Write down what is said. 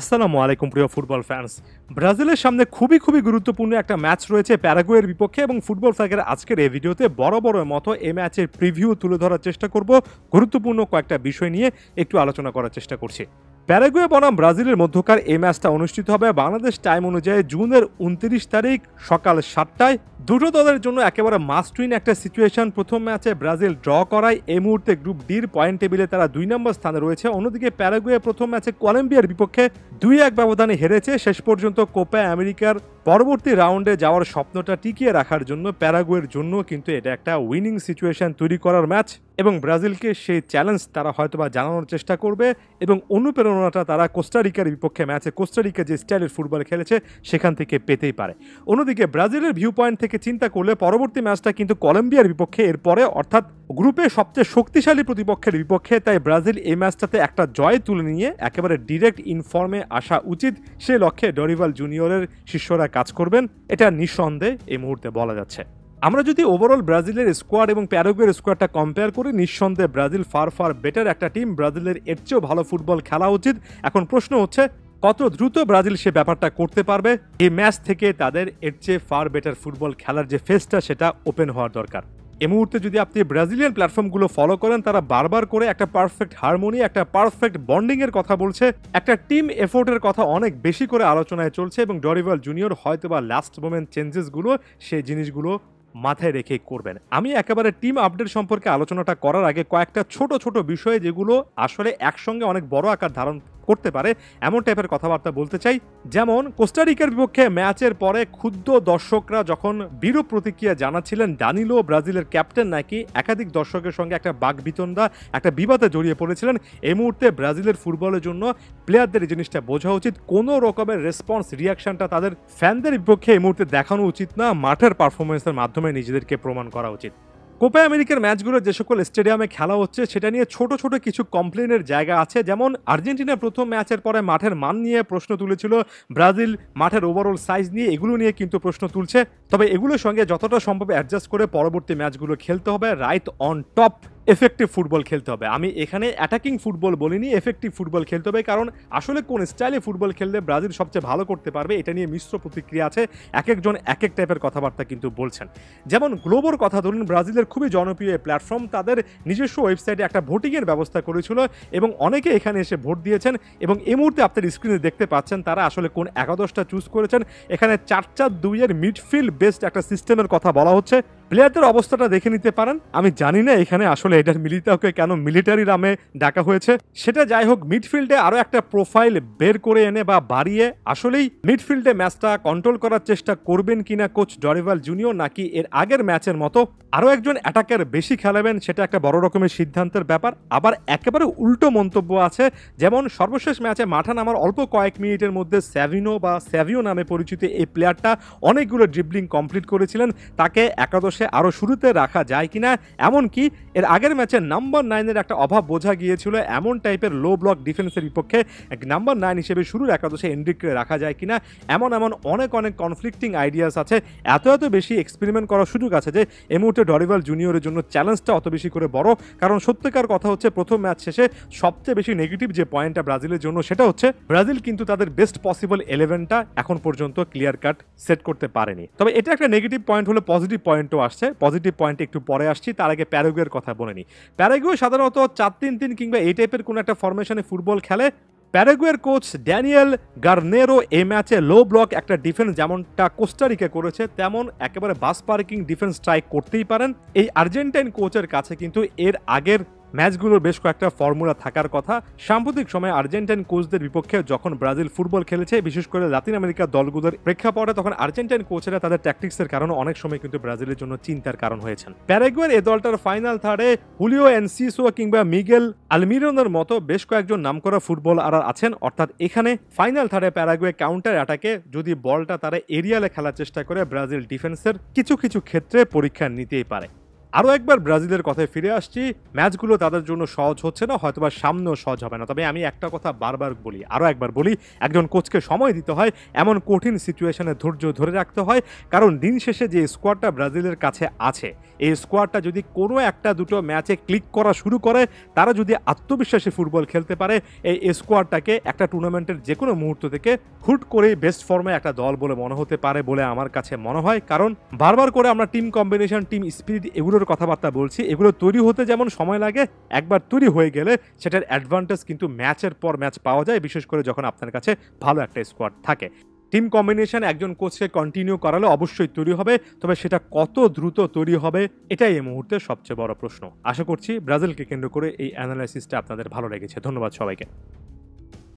আসসালামু আলাইকুম প্রিয় ফুটবল ফ্যান্স। ব্রাজিলের সামনে খুবই গুরুত্বপূর্ণ একটা ম্যাচ রয়েছে প্যারাগুয়ের বিপক্ষে এবং ফুটবল ফ্ল্যাগের আজকের এই ভিডিওতে বড় মতো এই ম্যাচের প্রিভিউ তুলে ধরার চেষ্টা করব। গুরুত্বপূর্ণ কয়েকটা বিষয় নিয়ে একটু আলোচনা করার চেষ্টা করছি। প্যারাগুয়ে বনাম ব্রাজিলের মধ্যকার এই ম্যাচটা অনুষ্ঠিত হবে বাংলাদেশ টাইম অনুযায়ী জুনের 29 তারিখ সকাল 7টায়। দুটো দলের জন্য একেবারে মাস্ট উইন একটা সিচুয়েশন। প্রথম ম্যাচে ব্রাজিল ড্র করায় এই মুহূর্তে গ্রুপ ডির পয়েন্ট টেবিলে তারা 2 নম্বর স্থানে রয়েছে। অন্যদিকে প্যারাগুয়ে প্রথম ম্যাচে কলম্বিয়ার বিপক্ষে 2-1 ব্যবধানে হেরেছে। শেষ পর্যন্ত কোপা আমেরিকার পরবর্তী রাউন্ডে যাওয়ার স্বপ্নটা টিকিয়ে রাখার জন্য প্যারাগুয়ের জন্য কিন্তু এটা একটা উইনিং সিচুয়েশন তৈরি করার ম্যাচ এবং ব্রাজিলকে সেই চ্যালেঞ্জ তারা হয়তোবা জানানোর চেষ্টা করবে এবং অনুপ্রেরণাটা তারা কোস্টারিকার বিপক্ষে ম্যাচে কোস্টারিকা যে স্টাইলের ফুটবল খেলেছে সেখান থেকে পেতেই পারে। অন্যদিকে ব্রাজিলের ভিউ পয়েন্ট থেকে চিন্তা করলে পরবর্তী ম্যাচটা কিন্তু কলম্বিয়ার বিপক্ষে এরপরে, অর্থাৎ গ্রুপে সবচেয়ে শক্তিশালী প্রতিপক্ষের বিপক্ষে। তাই ব্রাজিল এই ম্যাচটাতে একটা জয় তুলে নিয়ে একেবারে ডিরেক্ট ইনফর্মে আসা উচিত, সে লক্ষ্যে ডরিভাল জুনিয়রের শিষ্যরা কাজ করবেন, এটা নিঃসন্দেহে এই মুহূর্তে বলা যাচ্ছে। আমরা যদি ওভারঅল ব্রাজিলের স্কোয়াড এবং প্যারাগুয়ের স্কোয়াডটা কম্পেয়ার করি, নিঃসন্দেহে ব্রাজিল ফার বেটার একটা টিম। ব্রাজিলের এর চেয়েও ভালো ফুটবল খেলা উচিত। এখন প্রশ্ন হচ্ছে কত দ্রুত ব্রাজিল সে ব্যাপারটা করতে পারবে। এই ম্যাচ থেকে তাদের এর চেয়ে ফার বেটার ফুটবল খেলার যে ফেসটা সেটা ওপেন হওয়ার দরকার। এই মুহূর্তে যদি আপনি ব্রাজিলিয়ান প্ল্যাটফর্মগুলো ফলো করেন, তারা বারবার করে একটা পারফেক্ট হারমোনি, একটা পারফেক্ট বন্ডিং এর কথা বলছে, একটা টিম এফোর্টের কথা অনেক বেশি করে আলোচনায় চলছে এবং ডরিভাল জুনিয়র হয়তোবা লাস্ট মোমেন্ট চেঞ্জেসগুলো সেই জিনিসগুলো মাথায় রেখে করবেন। আমি একেবারে টিম আপডেট সম্পর্কে আলোচনাটা করার আগে কয়েকটা ছোট বিষয় যেগুলো আসলে একসঙ্গে অনেক বড় আকার ধারণ করতে পারে এমন টাইপের কথাবার্তা বলতে চাই। যেমন কোস্টারিকার বিপক্ষে ম্যাচের পরে ক্ষুব্ধ দর্শকরা যখন বিরূপ প্রতিক্রিয়া জানাচ্ছিলেন, দানিলো ব্রাজিলের ক্যাপ্টেন নাকি একাধিক দর্শকের সঙ্গে একটা বাকবিতণ্ডা, একটা বিবাদে জড়িয়ে পড়েছিলেন। এই মুহূর্তে ব্রাজিলের ফুটবলের জন্য প্লেয়ারদের এই জিনিসটা বোঝা উচিত, কোনো রকমের রেসপন্স রিয়াকশনটা তাদের ফ্যানদের বিপক্ষে এই মুহূর্তে দেখানো উচিত না, মাঠের পারফরমেন্সের মাধ্যমে নিজেদেরকে প্রমাণ করা উচিত। কোপা আমেরিকার ম্যাচগুলো যে সকল স্টেডিয়ামে খেলা হচ্ছে সেটা নিয়ে ছোট কিছু কমপ্লেনের জায়গা আছে। যেমন আর্জেন্টিনার প্রথম ম্যাচের পরে মাঠের মান নিয়ে প্রশ্ন তুলেছিল, ব্রাজিল মাঠের ওভারঅল সাইজ নিয়ে, এগুলো নিয়ে কিন্তু প্রশ্ন তুলছে। তবে এগুলোর সঙ্গে যতটা সম্ভব অ্যাডজাস্ট করে পরবর্তী ম্যাচগুলো খেলতে হবে, right on top effective football খেলতে হবে। আমি এখানে অ্যাটাকিং ফুটবল বলিনি, এফেক্টিভ ফুটবল খেলতে হবে, কারণ আসলে কোন স্টাইলে ফুটবল খেললে ব্রাজিল সবচেয়ে ভালো করতে পারবে এটা নিয়ে মিশ্র প্রতিক্রিয়া আছে। এক একজন এক এক টাইপের কথাবার্তা কিন্তু বলছেন। যেমন গ্লোবোর কথা ধরুন, ব্রাজিলের খুবই জনপ্রিয় প্ল্যাটফর্ম, তাদের নিজস্ব ওয়েবসাইটে একটা ভোটিংয়ের ব্যবস্থা করেছিল এবং অনেকে এখানে এসে ভোট দিয়েছেন এবং এই মুহূর্তে আপনার স্ক্রিনে দেখতে পাচ্ছেন তারা আসলে কোন একাদশটা চুজ করেছেন। এখানে 4-4-2 মিডফিল্ড বেসড একটা সিস্টেমের কথা বলা হচ্ছে। প্লেয়ারদের অবস্থাটা দেখে নিতে পারেন। আমি জানি না এখানে আসলে এটার মিলিটাওকে কেন মিলিটারি নামে ডাকা হয়েছে, সেটা যাই হোক। মিডফিল্ডে আরো একটা প্রোফাইল বের করে এনে বা বাড়িয়ে আসলেই মিডফিল্ডে ম্যাচটা কন্ট্রোল করার চেষ্টা করবেন কিনা কোচ ডরিভাল জুনিয়র, নাকি এর আগের ম্যাচের মতো আরো একজন অ্যাটাকার বেশি খেলাবেন, সেটা একটা বড় রকমের সিদ্ধান্তের ব্যাপার। আবার একেবারে উল্টো মন্তব্য আছে, যেমন সর্বশেষ ম্যাচে মাঠে নামার অল্প কয়েক মিনিটের মধ্যে স্যাভিও নামে পরিচিত এই প্লেয়ারটা অনেকগুলো ড্রিবলিং কমপ্লিট করেছিলেন, তাকে একাদশে আরো শুরুতে রাখা যায় কিনা। এমনকি এর আগের ম্যাচে নাম্বার 9-এর একটা অভাব বোঝা গিয়েছিল, এমন টাইপের লো ব্লক ডিফেন্সের বিপক্ষে নাম্বার 9 হিসেবে শুরুর একাদশে এন্ড্রিককে রাখা যায় কিনা। এমন অনেক কনফ্লিক্টিং আইডিয়াস আছে। এত বেশি এক্সপেরিমেন্ট করার সুযোগ আছে যে এই মুহূর্তে ডরিভাল জুনিয়রের জন্য চ্যালেঞ্জটা অত বেশি করে বড়। কারণ সত্যিকার কথা হচ্ছে প্রথম ম্যাচ শেষে সবচেয়ে বেশি নেগেটিভ যে পয়েন্টটা ব্রাজিলের জন্য সেটা হচ্ছে ব্রাজিল কিন্তু তাদের বেস্ট পসিবল 11টা এখন পর্যন্ত ক্লিয়ার কাট সেট করতে পারেনি। তবে এটা একটা নেগেটিভ পয়েন্ট হলো, পজিটিভ পয়েন্টও আসছে। পজিটিভ পয়েন্টে একটু পরে আসছি, তার আগে প্যারাগুয়ের কথা বলে নিই। প্যারাগুয়ে সাধারণত 4-3-3 কিংবা এই টাইপের কোনো একটা ফরমেশনে ফুটবল খেলে। প্যারাগুয়ের কোচ ড্যানিয়েল গার্নেরো এই ম্যাচে লো ব্লক একটা ডিফেন্স যেমনটা কোস্টারিকা করেছে তেমন একেবারে বাস পার্কিং ডিফেন্স ট্রাই করতেই পারেন। এই আর্জেন্টাইন কোচের কাছে কিন্তু এর আগের ম্যাচগুলোর বেশ কয়েকটা ফর্মুলা থাকার কথা। সাম্প্রতিক সময়ে আর্জেন্টাইন কোচদের বিপক্ষে যখন ব্রাজিল ফুটবল খেলেছে, বিশেষ করে লাতিন আমেরিকার দলগুলোর প্রেক্ষাপটে, তখন আর্জেন্টাইন কোচেরা তাদের ট্যাকটিক্সের কারণে অনেক সময় কিন্তু ব্রাজিলের জন্য চিন্তার কারণ হয়েছেন। প্যারাগুয়ের এই দলটার ফাইনাল থার্ডে হুলিও এনসিসো কিংবা মিগেল আলমিরনের মতো বেশ কয়েকজন নামকরা ফুটবলার আছেন। অর্থাৎ এখানে ফাইনাল থার্ডে প্যারাগুয়ে কাউন্টার অ্যাটাকে যদি বলটা তারা এরিয়ালে খেলার চেষ্টা করে, ব্রাজিল ডিফেন্সের কিছু ক্ষেত্রে পরীক্ষা নিতেই পারে। আরও একবার ব্রাজিলের কথায় ফিরে আসছি। ম্যাচগুলো তাদের জন্য সহজ হচ্ছে না, হয়তোবা সামনেও সহজ হবে না। তবে আমি একটা কথা বারবার বলি, আরও একবার বলি, একজন কোচকে সময় দিতে হয়। এমন কঠিন সিচুয়েশনে ধৈর্য ধরে রাখতে হয়। কারণ দিন শেষে যে স্কোয়াডটা ব্রাজিলের কাছে আছে, এই স্কোয়াডটা যদি কোনো একটা দুটো ম্যাচে ক্লিক করা শুরু করে, তারা যদি আত্মবিশ্বাসী ফুটবল খেলতে পারে, এই স্কোয়াডটাকে একটা টুর্নামেন্টের যেকোনো মুহূর্ত থেকে হুট করেই বেস্ট ফর্মে একটা দল বলে মনে হতে পারে বলে আমার কাছে মনে হয়। কারণ বারবার করে আমরা টিম কম্বিনেশন, টিম স্পিরিট এগুলোর কথাবার্তা বলছি। এগুলো তৈরি হতে যেমন সময় লাগে, একবার তৈরি হয়ে গেলে সেটার অ্যাডভান্টেজ কিন্তু ম্যাচের পর ম্যাচ পাওয়া যায়, বিশেষ করে যখন আপনার কাছে ভালো একটা স্কোয়াড থাকে। টিম কম্বিনেশন একজন কোচকে কন্টিনিউ করালে অবশ্যই তৈরি হবে, তবে সেটা কত দ্রুত তৈরি হবে এটাই এই মুহূর্তে সবচেয়ে বড় প্রশ্ন। আশা করছি ব্রাজিলকে কেন্দ্র করে এই অ্যানালাইসিসটা আপনাদের ভালো লেগেছে। ধন্যবাদ সবাইকে।